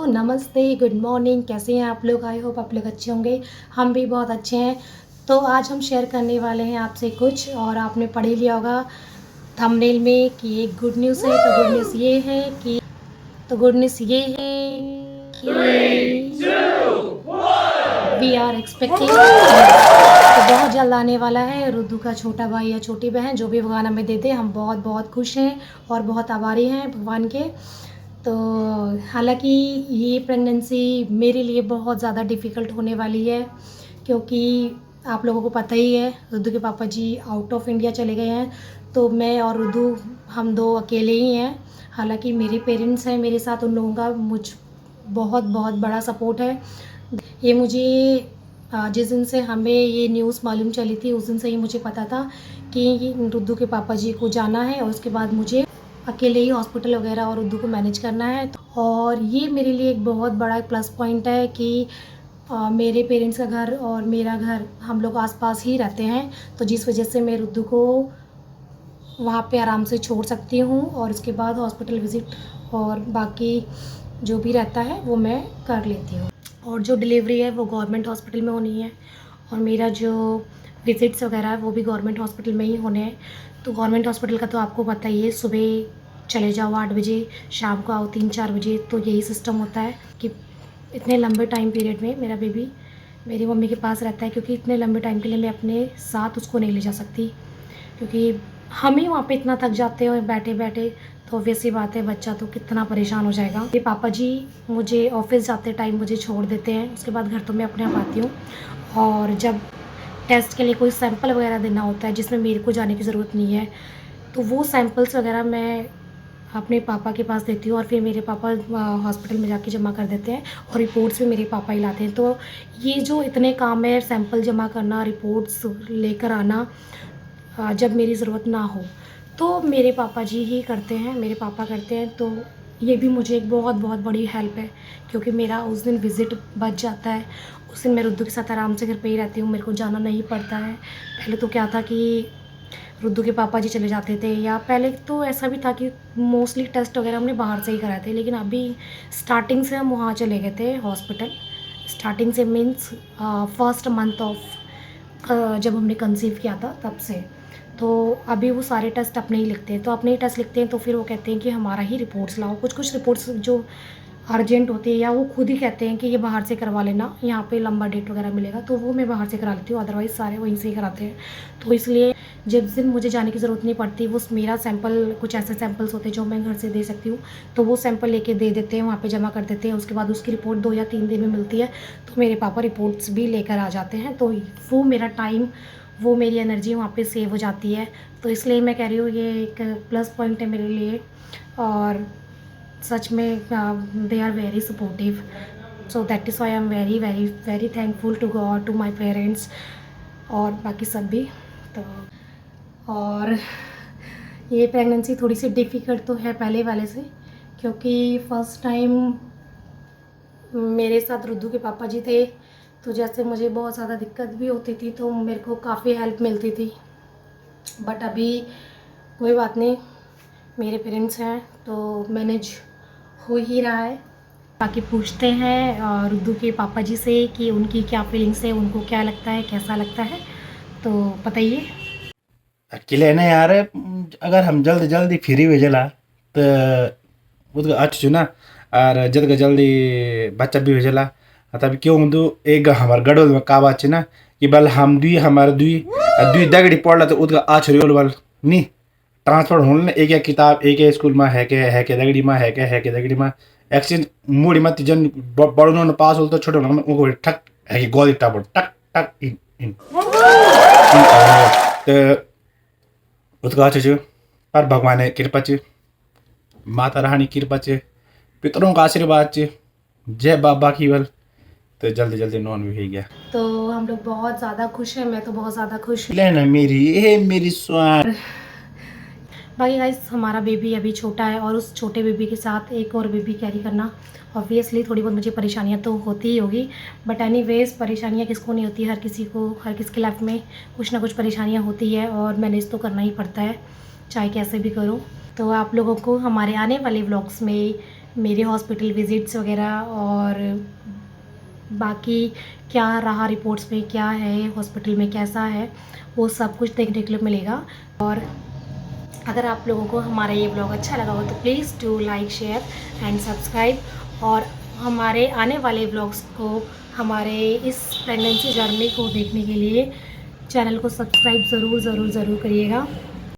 नमस्ते, good morning. कैसे हैं आप लोग? आई होप आप लोग अच्छे होंगे। हम भी बहुत अच्छे हैं। तो आज हम शेयर करने वाले हैं आपसे कुछ, और आपने पढ़ ही लिया होगा थंबनेल में कि एक गुड न्यूज़ है। तो गुड न्यूज़ ये है कि वी आर एक्सपेक्टिंग तो बहुत जल्द आने वाला है। रुद्दू का छोटा भाई या छोटी बहन जो भी भगवान हमें दे दे, हम बहुत बहुत खुश हैं और बहुत आभारी हैं भगवान के। तो हालांकि ये प्रेगनेंसी मेरे लिए बहुत ज़्यादा डिफ़िकल्ट होने वाली है, क्योंकि आप लोगों को पता ही है रुद्दू के पापा जी आउट ऑफ इंडिया चले गए हैं। तो मैं और रुद्दू हम दो अकेले ही हैं। हालांकि मेरे पेरेंट्स हैं मेरे साथ, उन लोगों का मुझ बहुत बहुत बड़ा सपोर्ट है। ये मुझे जिस दिन से हमें ये न्यूज़ मालूम चली थी उस दिन से ही मुझे पता था कि रुद्दू के पापा जी को जाना है, और उसके बाद मुझे अकेले ही हॉस्पिटल वगैरह और रुद्दू को मैनेज करना है। और ये मेरे लिए एक बहुत बड़ा प्लस पॉइंट है कि मेरे पेरेंट्स का घर और मेरा घर हम लोग आसपास ही रहते हैं, तो जिस वजह से मैं रुद्दू को वहाँ पे आराम से छोड़ सकती हूँ, और उसके बाद हॉस्पिटल विज़िट और बाकी जो भी रहता है वो मैं कर लेती हूँ। और जो डिलीवरी है वो गवर्नमेंट हॉस्पिटल में होनी है, और मेरा जो विज़िट्स वगैरह है वो भी गवर्नमेंट हॉस्पिटल में ही होने हैं। तो गवर्नमेंट हॉस्पिटल का तो आपको पता ही है, सुबह चले जाओ 8 बजे, शाम को आओ 3-4 बजे। तो यही सिस्टम होता है कि इतने लंबे टाइम पीरियड में मेरा बेबी मेरी मम्मी के पास रहता है, क्योंकि इतने लंबे टाइम के लिए मैं अपने साथ उसको नहीं ले जा सकती, क्योंकि हम ही वहाँ पे इतना थक जाते हैं बैठे बैठे। तो ऑब्वियस बात है, बच्चा तो कितना परेशान हो जाएगा। मेरे पापा जी मुझे ऑफिस जाते टाइम मुझे छोड़ देते हैं, उसके बाद घर तो मैं अपने आप आती हूँ। और जब टेस्ट के लिए कोई सैंपल वगैरह देना होता है जिसमें मेरे को जाने की ज़रूरत नहीं है, तो वो सैंपल्स वगैरह मैं अपने पापा के पास देती हूँ, और फिर मेरे पापा हॉस्पिटल में जाके जमा कर देते हैं, और रिपोर्ट्स भी मेरे पापा ही लाते हैं। तो ये जो इतने काम है, सैंपल जमा करना, रिपोर्ट्स लेकर आना, जब मेरी ज़रूरत ना हो तो मेरे पापा जी ही करते हैं, मेरे पापा करते हैं। तो ये भी मुझे एक बहुत बहुत बड़ी हेल्प है, क्योंकि मेरा उस दिन विज़िट बच जाता है। उस दिन मैं रुद्दू के साथ आराम से घर पे ही रहती हूँ, मेरे को जाना नहीं पड़ता है। पहले तो क्या था कि रुद्दू के पापा जी चले जाते थे, या पहले तो ऐसा भी था कि मोस्टली टेस्ट वगैरह हमने बाहर से ही कराए थे, लेकिन अभी स्टार्टिंग से हम वहाँ चले गए थे हॉस्पिटल। स्टार्टिंग से मीन्स फर्स्ट मंथ ऑफ जब हमने कंसीव किया था तब से। तो अभी वो सारे टेस्ट अपने ही लिखते हैं, तो अपने ही टेस्ट लिखते हैं। तो फिर वो कहते हैं कि हमारा ही रिपोर्ट्स लाओ। कुछ कुछ रिपोर्ट्स जो अर्जेंट होती है, या वो खुद ही कहते हैं कि ये बाहर से करवा लेना, यहाँ पे लंबा डेट वगैरह मिलेगा, तो वो मैं बाहर से करा लेती हूँ, अदरवाइज़ सारे वहीं से ही कराते हैं। तो इसलिए जिस दिन मुझे जाने की ज़रूरत नहीं पड़ती, वो मेरा सैंपल, कुछ ऐसे सैंपल्स होते हैं जो मैं घर से दे सकती हूँ, तो वो सैंपल लेके दे देते हैं, वहाँ पे जमा कर देते हैं। उसके बाद उसकी रिपोर्ट 2 या 3 दिन में मिलती है, तो मेरे पापा रिपोर्ट्स भी लेकर आ जाते हैं। तो वो मेरा टाइम, वो मेरी एनर्जी वहाँ पे सेव हो जाती है। तो इसलिए मैं कह रही हूँ ये एक प्लस पॉइंट है मेरे लिए, और सच में they are very supportive. So that is why I am very very very thankful to God, to my parents, और बाकी सब भी। तो और ये प्रेगनेंसी थोड़ी सी डिफ़िकल्ट तो है पहले वाले से, क्योंकि फ़र्स्ट टाइम मेरे साथ रुद्दू के पापा जी थे, तो जैसे मुझे बहुत ज़्यादा दिक्कत भी होती थी, तो मेरे को काफ़ी हेल्प मिलती थी। बट अभी कोई बात नहीं, मेरे पेरेंट्स हैं तो मैनेज हो ही रहा है। बाकी पूछते हैं रुद्दू के पापा जी से कि उनकी क्या फीलिंग्स है, उनको क्या लगता है, कैसा लगता है, तो बताइए। अकेले ना यार, अगर हम जल्दी जल्दी फ्री भेजला तो उतना अच्छु ना, और जल्द का जल्दी बच्चा भी भेजला। तब क्यों मुदु एक हमार गडोल में का बात ना कि बल हम दुई हमार दुई दुई दगड़ी पढ़ला तो उतना आछ रियोल बल नी ट्रांसफर होने एक एक किताब एक एक स्कूल में है के दगड़ी में है के दगड़ी में एक्सचेंज मूडी मत जन बड़ो न पास होल तो छोटो न उनको ठक है कि गोली टाबर टक टक इन तो उसका अच्छे पर भगवान ने कृपा चे, माता रानी कृपा चे, पितरों का आशीर्वाद चे, जय बाबा की बल, तो जल्दी जल्दी नॉन भी हो गया। तो हम लोग बहुत ज़्यादा खुश हैं, मैं तो बहुत ज़्यादा खुश हूँ। लेना मेरी ये मेरी स्वान। बाकी गाइस हमारा बेबी अभी छोटा है, और उस छोटे बेबी के साथ एक और बेबी कैरी करना ऑब्वियसली थोड़ी बहुत मुझे परेशानियां तो होती ही होगी। बट एनीवेज परेशानियां किसको नहीं होती, हर किसी को, हर किसी की लाइफ में कुछ ना कुछ परेशानियां होती है, और मैनेज तो करना ही पड़ता है चाहे कैसे भी करो। तो आप लोगों को हमारे आने वाले व्लॉग्स में मेरे हॉस्पिटल विज़िट्स वगैरह और बाकी क्या रहा रिपोर्ट्स में, क्या है हॉस्पिटल में, कैसा है, वो सब कुछ देखने के लिए मिलेगा। और अगर आप लोगों को हमारा ये ब्लॉग अच्छा लगा हो तो please do like, share and subscribe. और हमारे आने वाले ब्लॉग्स को, हमारे इस प्रेगनेंसी जर्नी को देखने के लिए चैनल को सब्सक्राइब ज़रूर करिएगा।